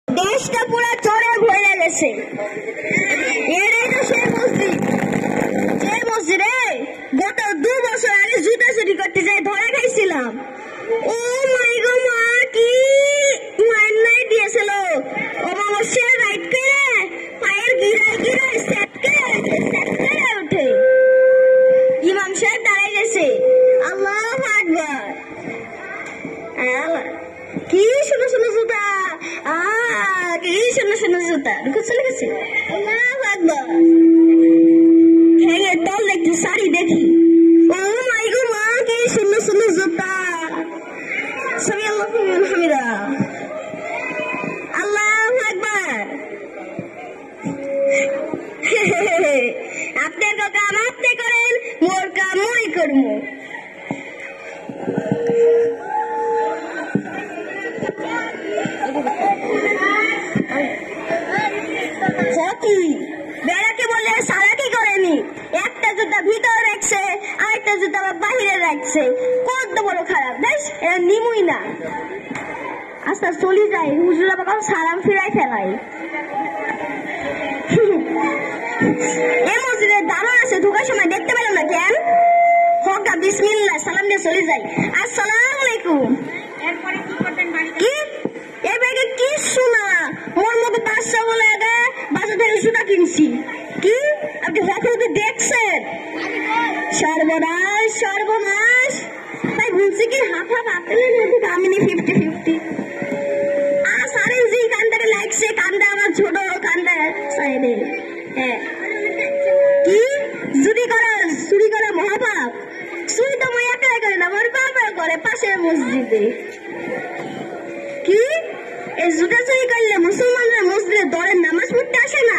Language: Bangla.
দেশটা পুরো চোরে ভরে গেছে। এটাই তো সেই মসজিদ, যে মসজিদে গত 2 বছর আগে জুতা চুরি করতে যাই ধরা খাইছিলাম। ও মাই গো মা, কি মাইনাই দিয়েছিল। ও মামা সে রাইট করে পায়ের গিরায় গিরায় সেট করে উঠে ইমাম সাহেব দাঁড়াই গেছে। আল্লাহু আকবার। কি সুন্দর সুন্দর জুতা, কি সুন্দর সুন্দর জুতা চলে গেছে। আল্লাহু আকবার। হ্যাঁ টল দেখি, শাড়ি দেখি। ও মাই গো মা, কি সুন্দর সুন্দর জুতা। সবই আল্লাহু হামিদা। আল্লাহু আকবার। আপনার কাম আপনি করেন, মোর কাম মই করবো। বেড়াকে বললে সারা কি করেনি, একটা জুতা ভিতরে রাখছে আর একটা জুতা বাহিরে রাখছে। কত বড় খারাপ বেশ, এরা নিমুই না। আস্তে চলে যায়, হুজুরা বাবা সালাম ফিরাই ফেলাই। এই মসজিদের দারোয়ান আছে, ঢোকার সময় দেখতে পেলাম না কেন? হকা বিসমিল্লাহ সালাম দিয়ে চলে যাই। আসসালামু আলাইকুম। এরপরে কি করবেন বাড়িতে? কি এই ব্যাগে কি শোনা, মোর মতো বাচ্চা বলে আগে বাজার থেকে জুতা কিনছি। কি আপনি হকরকে দেখছেন? সর্বনাশ সর্বনাশ। তাই বলছি কি হাফ হাফ আপেলের মধ্যে কামিনি 50-50। সারেন জি কান্দারে লাগছে, কান্দা আমার ছোট কান্দা সাইডে। হ্যাঁ কি চুরি করা মহাপাপ। চুরি তো মই একাই করে না, আমার বাবা করে পাশের মসজিদে। কি এই জুতা চুরি করলে মুসলমানরা মসজিদে দলের নামাজ পড়তে আসে না?